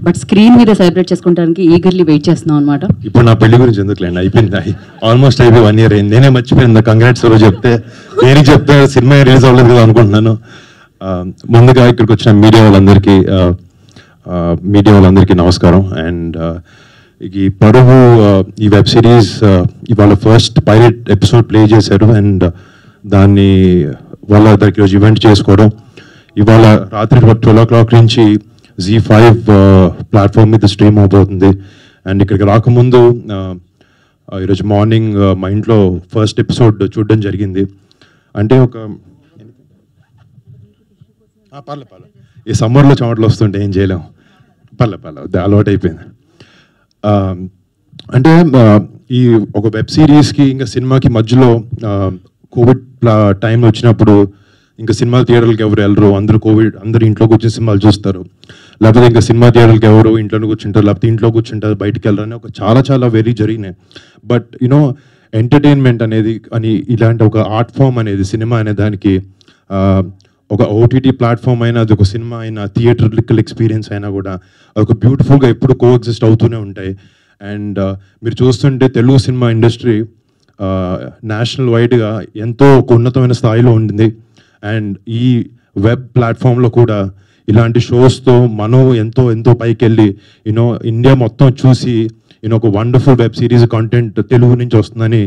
But screen మీద celebrate చేసుకోవడానికి eagerly wait చేస్తున్నాం అనమాట. ఇప్పుడు నా పెళ్లి గురించి ఎందుకులేండి, అయిపోయింది, ఆల్మోస్ట్ అయిపోయి 1 year అయింది. నేనే మర్చిపోయింది కంగ్రాట్స్ రోజు చెప్తే, దేనికి చెప్తే సినిమా రిలీజ్ అవ్వలేదు కదా అనుకుంటున్నాను. ముందుగా ఇక్కడికి వచ్చిన మీడియా వాళ్ళందరికీ నమస్కారం. అండ్ ఈ పరువు ఈ వెబ్ సిరీస్ ఇవాళ ఫస్ట్ పైలట్ ఎపిసోడ్ ప్లే చేశారు. అండ్ దాన్ని దానికి రోజు ఈవెంట్ చేసుకోవడం, ఇవాళ రాత్రి 12 o'clock నుంచి Z5 ప్లాట్ఫామ్ మీద స్ట్రీమ్ అవబోతుంది. అండ్ ఇక్కడికి రాకముందు ఈరోజు మార్నింగ్ మా ఇంట్లో ఫస్ట్ ఎపిసోడ్ చూడడం జరిగింది. అంటే ఒక ఈ సమ్మర్లో చెమటలు వస్తుంటే ఏం చేయలేం, అలవాటు అయిపోయింది. అంటే ఈ ఒక వెబ్ సిరీస్కి ఇంకా సినిమాకి మధ్యలో కోవిడ్ టైంలో వచ్చినప్పుడు ఇంకా సినిమా థియేటర్లకు ఎవరు వెళ్ళరు, అందరూ ఇంట్లో కూర్చొని సినిమాలు చూస్తారు, లేకపోతే ఇంకా సినిమా థియేటర్కి ఎవరు ఇంట్లో కూర్చుంటారు, లేకపోతే ఇంట్లో కూర్చుంటారు, బయటికి వెళ్ళరని ఒక చాలా వెరీ జరిగినాయి. బట్ యూనో ఎంటర్టైన్మెంట్ అనేది అని ఇలాంటి ఒక ఆర్ట్ ఫామ్ అనేది సినిమా అనే దానికి ఒక ఓటీటీ ప్లాట్ఫామ్ అయినా, అది ఒక సినిమా అయినా, థియేటర్లికల్ ఎక్స్పీరియన్స్ అయినా కూడా అదొక బ్యూటిఫుల్గా ఎప్పుడు కోఎగ్జిస్ట్ అవుతూనే ఉంటాయి. అండ్ మీరు చూస్తుంటే తెలుగు సినిమా ఇండస్ట్రీ నేషనల్ వైడ్గా ఎంతో ఒక ఉన్నతమైన స్థాయిలో ఉంటుంది. అండ్ ఈ వెబ్ ప్లాట్ఫామ్లో కూడా ఇలాంటి షోస్తో మనం ఎంతో పైకి వెళ్ళి ఇండియా మొత్తం చూసి ఒక wonderful web series content Telugu నుంచి వస్తుందని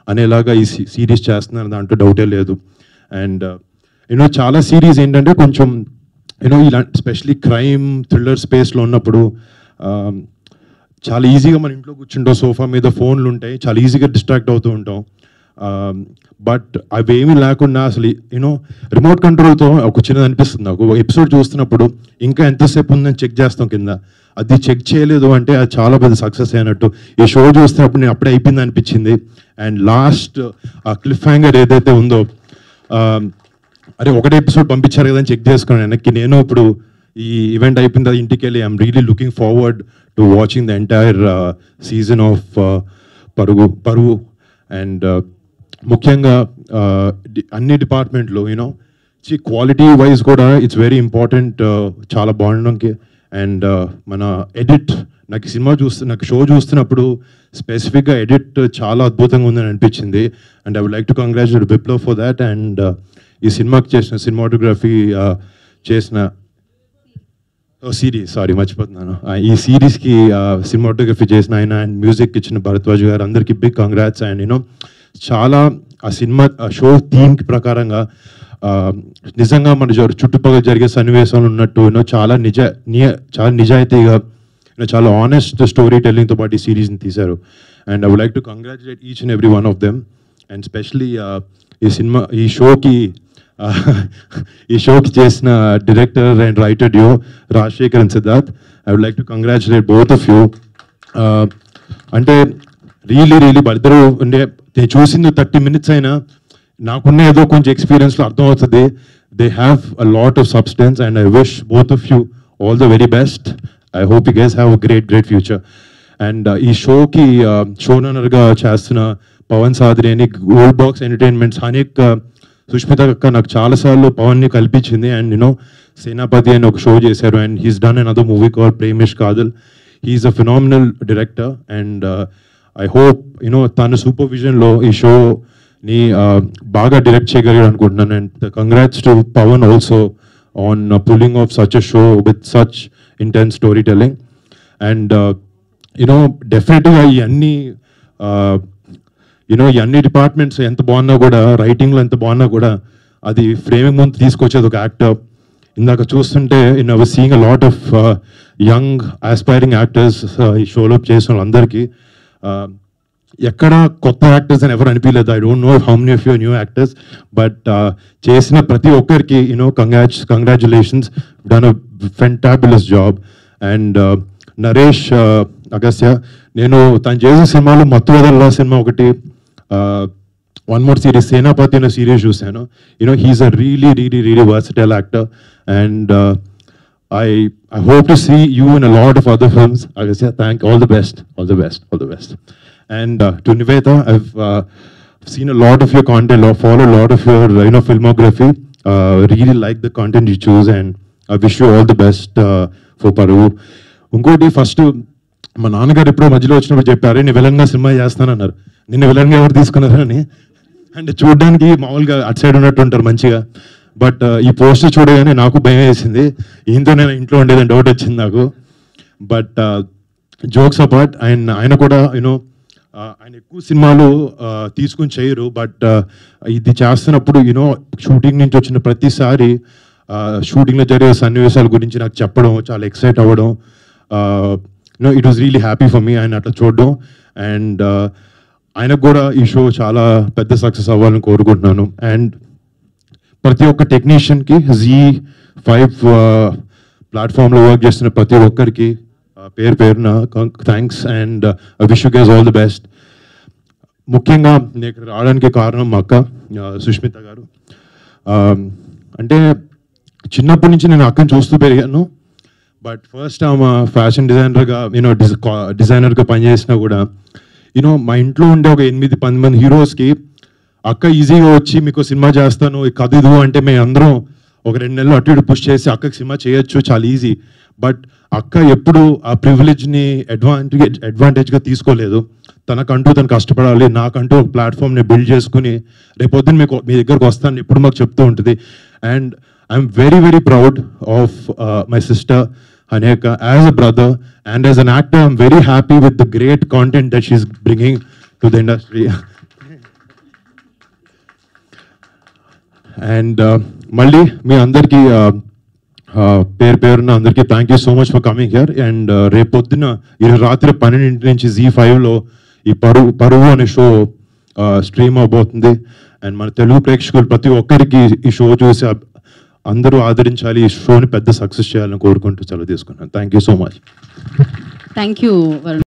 అనేలాగా ఈ సిరీస్ చేస్తున్నారు, దాంట్లో డౌటే లేదు. అండ్ చాలా సిరీస్ ఏంటంటే కొంచెం ఇలాంటి స్పెషలీ క్రైమ్ థ్రిల్లర్ స్పేస్లో ఉన్నప్పుడు చాలా ఈజీగా మన ఇంట్లో కూర్చుంటాం, సోఫా మీద ఫోన్లు ఉంటాయి, చాలా ఈజీగా డిస్ట్రాక్ట్ అవుతూ ఉంటాం. బట్ అవేమీ లేకుండా అసలు రిమోట్ కంట్రోల్తో ఒక చిన్నది అనిపిస్తుంది నాకు. ఎపిసోడ్ చూస్తున్నప్పుడు ఇంకా ఎంతసేపు ఉందని చెక్ చేస్తాం కింద, అది చెక్ చేయలేదు అంటే అది చాలా పెద్ద సక్సెస్ అయినట్టు. ఈ షో చూస్తున్నప్పుడు నేను అప్పుడే అయిపోయింది అనిపించింది. అండ్ లాస్ట్ ఆ క్లిఫ్ హ్యాంగర్ ఏదైతే ఉందో, అరే ఒకటే ఎపిసోడ్ పంపించారు కదా అని చెక్ చేసుకున్నాను వెనక్కి. నేను ఇప్పుడు ఈ ఈవెంట్ అయిపోయిన తర్వాత ఇంటికి వెళ్ళి I'm really looking forward to watching the entire season of Paruvu. And ముఖ్యంగా అన్ని డిపార్ట్మెంట్లో క్వాలిటీ వైజ్ కూడా ఇట్స్ వెరీ ఇంపార్టెంట్, చాలా బాగుండడానికి. అండ్ మన ఎడిట్, నాకు షో చూస్తున్నప్పుడు స్పెసిఫిక్గా ఎడిట్ చాలా అద్భుతంగా ఉందని అనిపించింది. And I would like to congratulate Viplav for that. And ఈ సినిమాకి చేసిన సినిమాటోగ్రఫీ చేసిన సిరీస్, మర్చిపోతున్నాను, ఈ సిరీస్కి సినిమాటోగ్రఫీ చేసిన ఆయన అండ్ మ్యూజిక్ ఇచ్చిన భరద్వాజ్ గారు, అందరికీ బిగ్ కంగ్రాట్స్. అండ్ చాలా ఆ సినిమా షో థీమ్కి ప్రకారంగా నిజంగా మన చుట్టుపక్కల జరిగే సన్నివేశాలు ఉన్నట్టు చాలా నిజాయితీగా చాలా ఆనెస్ట్ స్టోరీ టెల్లింగ్తో పాటు ఈ సిరీస్ని తీశారు. And I would like to congratulate each and every one of them. And specially ఈ షోకి చేసిన డైరెక్టర్ అండ్ రైటర్ డ్యూ Rajasekhar and Siddharth, I would like to congratulate both of you. అంటే రియలీ వాళ్ళిద్దరూ అంటే నేను చూసింది 30 minutes అయినా నాకున్న ఏదో కొంచెం ఎక్స్పీరియన్స్లో అర్థమవుతుంది. They have a lot of substance and I wish both of you all the very best. I hope you guys have a great future. And ఈ షోకి షోనర్గా చేస్తున్న పవన్ సాద్రేని, గోల్డ్ బాక్స్ ఎంటర్టైన్మెంట్స్, అనేక సుష్మిత అక్క నాకు చాలాసార్లు పవన్ని కల్పించింది. అండ్ సేనాపతి అని ఒక షో చేశారు. And he's done another movie called Premish Kaadhal. He's a phenomenal director. And I hope తన సూపర్విజన్లో ఈ షోని బాగా డైరెక్ట్ చేయగలిగాడు అనుకుంటున్నాను. And congrats to Pavan also on pulling off such a show with such intense story telling. And డెఫినెట్గా ఈ అన్ని డిపార్ట్మెంట్స్ ఎంత బాగున్నా కూడా, రైటింగ్లో ఎంత బాగున్నా కూడా, అది ఫ్రేమింగ్ ముందు తీసుకొచ్చేది ఒక యాక్టర్. ఇందాక చూస్తుంటే I was seeing a lot of young aspiring actors ఈ షోలో చేసిన వాళ్ళందరికీ ఎక్కడ కొత్త యాక్టర్స్ అని ఎవరు అనిపించలేదు. I don't know how many of your new actors, but చేసిన ప్రతి ఒక్కరికి congratulations, done a fantabulous job. And Naresh Agastya, నేను తను చేసిన సినిమాలు మత్తువదల్లా సినిమా ఒకటి, వన్ మోర్ సిరీస్ సేనాపతి అనే సిరీస్ చూశాను. He's a really versatile actor. And I hope to see you in a lot of other films. Agastya, all the best. And to Nivetha, I've seen a lot of your content, follow a lot of your filmography. Really like the content you choose, and I wish you all the best for Paru. ఇంకోటి first మా నాన్నగారు ఎప్పుడో మధ్యలో వచ్చినప్పుడు చెప్పారు, నేను విలన్గా cinema చేస్తానన్నారు. నిన్న విలన్గా ఎవరు తీసుకున్నారని. అంటే చూడడానికి మామూలుగా అటు సైడ్ ఉన్నట్టు ఉంటారు మంచిగా, బట్ ఈ పోస్టర్ చూడగానే నాకు భయం వేసింది, ఈయనతో నేను ఇంట్లో ఉండేదని డౌట్ వచ్చింది నాకు. బట్ జోక్స్ అపార్ట్, ఆయన కూడా యూనో ఆయన ఎక్కువ సినిమాలు తీసుకుని చేయరు, బట్ ఇది చేస్తున్నప్పుడు యూనో షూటింగ్ నుంచి వచ్చిన ప్రతిసారి షూటింగ్లో జరిగే సన్నివేశాల గురించి నాకు చెప్పడం, చాలా ఎక్సైట్ అవ్వడం, you know it was really happy for me ఆయన అట్లా చూడడం. అండ్ ఆయనకు కూడా ఈ షో చాలా పెద్ద సక్సెస్ అవ్వాలని కోరుకుంటున్నాను. అండ్ ప్రతి ఒక్క టెక్నీషియన్కి Z5 ప్లాట్ఫామ్లో వర్క్ చేస్తున్న ప్రతి ఒక్కరికి పేరు పేరున thanks and wish you guys all the best. ముఖ్యంగా నేను ఇక్కడ రావడానికి కారణం మా అక్క సుష్మిత గారు. అంటే చిన్నప్పటి నుంచి నేను అక్కని చూస్తూ పెరిగాను, బట్ ఫస్ట్ ఆమె ఫ్యాషన్ డిజైనర్గా డిజైనర్గా పనిచేసినా కూడా మా ఇంట్లో ఉండే ఒక 8-10 మంది హీరోస్కి అక్క ఈజీగా వచ్చి మీకు సినిమా చేస్తాను కథ ఇది అంటే మేము అందరం ఒక 2 నెలలు అటు ఇటు పుష్ చేసి అక్కకి సినిమా చేయొచ్చు, చాలా ఈజీ. బట్ అక్క ఎప్పుడు ఆ ప్రివిలేజ్ని అడ్వాంటేజ్గా తీసుకోలేదు. తనకంటూ తను కష్టపడాలి, నాకంటూ ఒక ప్లాట్ఫామ్ని బిల్డ్ చేసుకుని రేపొద్దున మీ దగ్గరకు వస్తాను ఇప్పుడు మాకు చెప్తూ ఉంటుంది. And I'm very very proud of my sister Haneka as a brother, and as an actor I'm very happy with the great content that she's bringing to the industry. And malli me andarki పేరున అందరికీ thank you so much for coming here. And రేపొద్దున రాత్రి 12 నుంచి Z5లో ఈ పరువు అనే show stream అవబోతుంది. And మన తెలుగు ప్రేక్షకులు ప్రతి ఒక్కరికి ఈ షో చూసి అందరూ ఆదరించాలి, ఈ షోని పెద్ద సక్సెస్ చేయాలని కోరుకుంటూ సెలవు తీసుకున్నాను. Thank you so much. Thank you Varun.